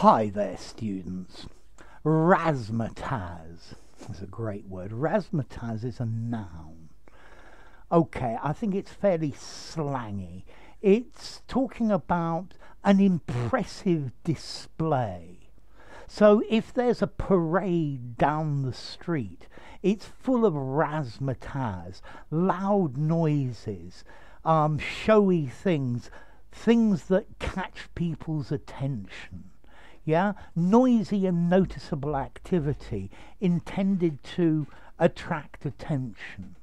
Hi there, students. Razzmatazz is a great word. Razzmatazz is a noun. Okay, I think it's fairly slangy. It's talking about an impressive display. So if there's a parade down the street, it's full of razzmatazz, loud noises, showy things, things that catch people's attention. Yeah, noisy and noticeable activity intended to attract attention.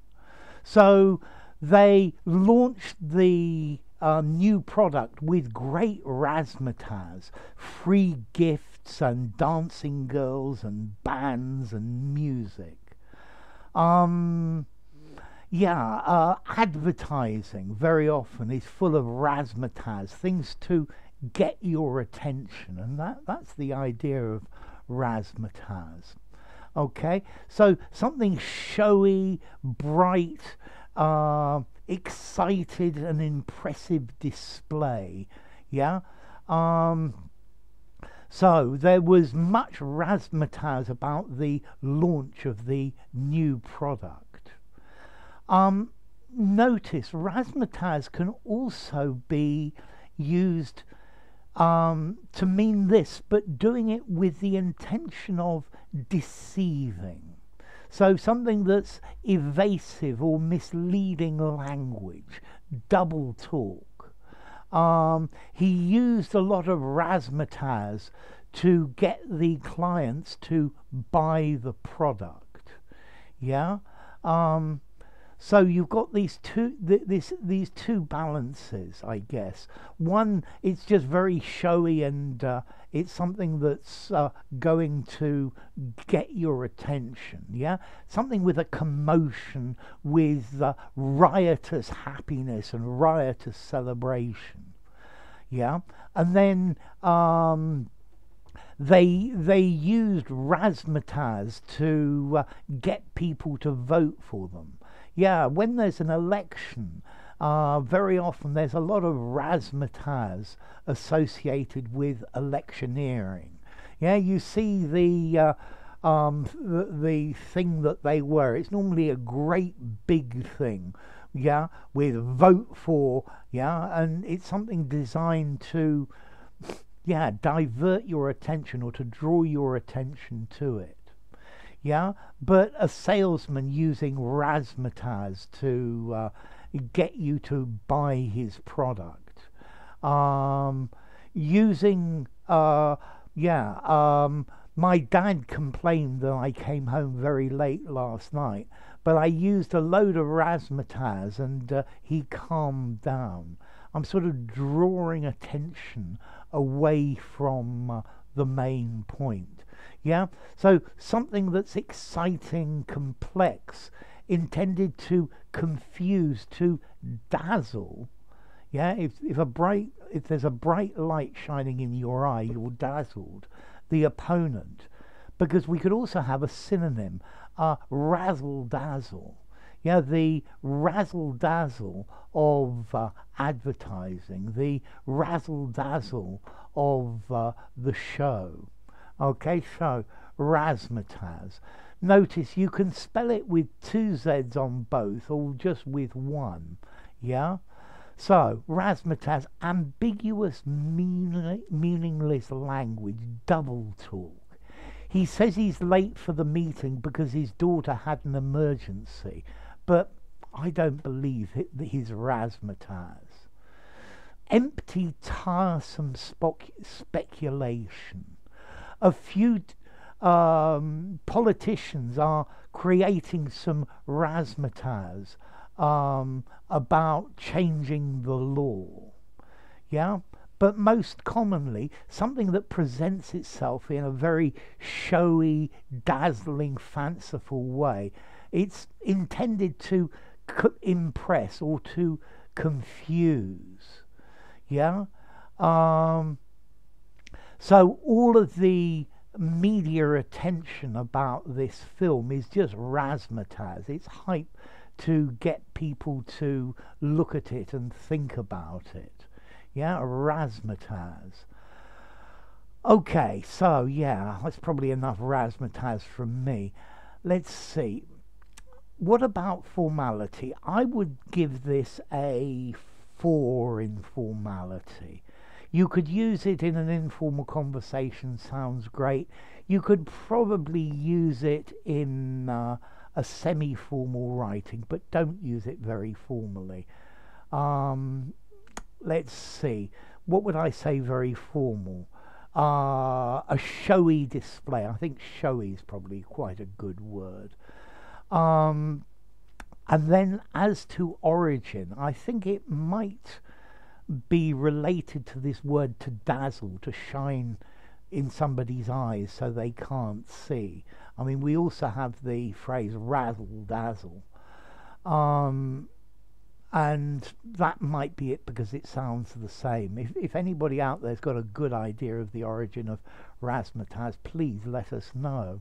So they launched the new product with great razzmatazz, free gifts and dancing girls and bands and music. Advertising very often is full of razzmatazz, things to get your attention, and that's the idea of razzmatazz. Okay, so something showy, bright, excited, and impressive display. Yeah. So there was much razzmatazz about the launch of the new product. Notice razzmatazz can also be used to mean this, but doing it with the intention of deceiving. So something that's evasive or misleading language, double talk. He used a lot of razzmatazz to get the clients to buy the product. Yeah. So you've got these two balances, I guess. One, it's just very showy and it's something that's going to get your attention. Yeah, something with a commotion, with riotous happiness and riotous celebration. Yeah, and then they used razzmatazz to get people to vote for them. Yeah, when there's an election, very often there's a lot of razzmatazz associated with electioneering. Yeah, you see the thing that they wear. It's normally a great big thing. Yeah, with vote for. Yeah, and it's something designed to, yeah, divert your attention or to draw your attention to it. Yeah, but a salesman using razzmatazz to get you to buy his product. My dad complained that I came home very late last night, but I used a load of razzmatazz and he calmed down. I'm sort of drawing attention away from the main point. Yeah, so something that's exciting, complex, intended to confuse, to dazzle. Yeah, if there's a bright light shining in your eye, you're dazzled. The opponent, because we could also have a synonym, razzle dazzle. Yeah, the razzle dazzle of advertising, the razzle dazzle of the show. Okay, so razzmatazz. Notice you can spell it with two Z's on both or just with one. Yeah? So, razzmatazz, ambiguous, meaningless language, double talk. He says he's late for the meeting because his daughter had an emergency, but I don't believe his razzmatazz. Empty, tiresome speculation. A few politicians are creating some razzmatazz about changing the law. Yeah, but most commonly something that presents itself in a very showy, dazzling, fanciful way. It's intended to impress or to confuse. Yeah. So all of the media attention about this film is just razzmatazz. It's hype to get people to look at it and think about it. Yeah, razzmatazz. Okay, so yeah, that's probably enough razzmatazz from me. Let's see. What about formality? I would give this a 4 in formality. You could use it in an informal conversation, sounds great. You could probably use it in a semi formal writing, but don't use it very formally. Um, let's see. What would I say very formal? A showy display. I think showy is probably quite a good word. Um, and then as to origin, I think it might be related to this word to dazzle, to shine in somebody's eyes so they can't see. I mean, we also have the phrase razzle dazzle. Um, and that might be it because it sounds the same. If anybody out there's got a good idea of the origin of razzmatazz, please let us know.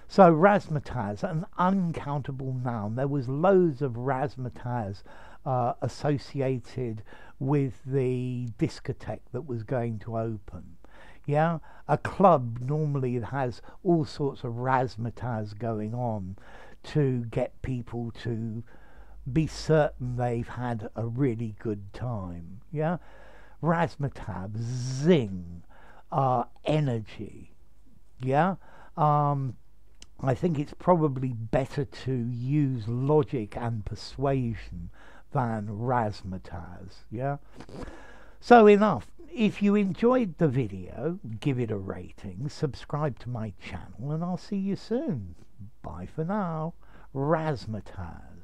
So razzmatazz, an uncountable noun. There was loads of razzmatazz associated with the discotheque that was going to open. Yeah, a club normally has all sorts of razzmatazz going on to get people to be certain they've had a really good time. Yeah, razzmatazz, zing, energy. Yeah. I think it's probably better to use logic and persuasion than razzmatazz, yeah? So enough. If you enjoyed the video, give it a rating, subscribe to my channel, and I'll see you soon. Bye for now. Razzmatazz.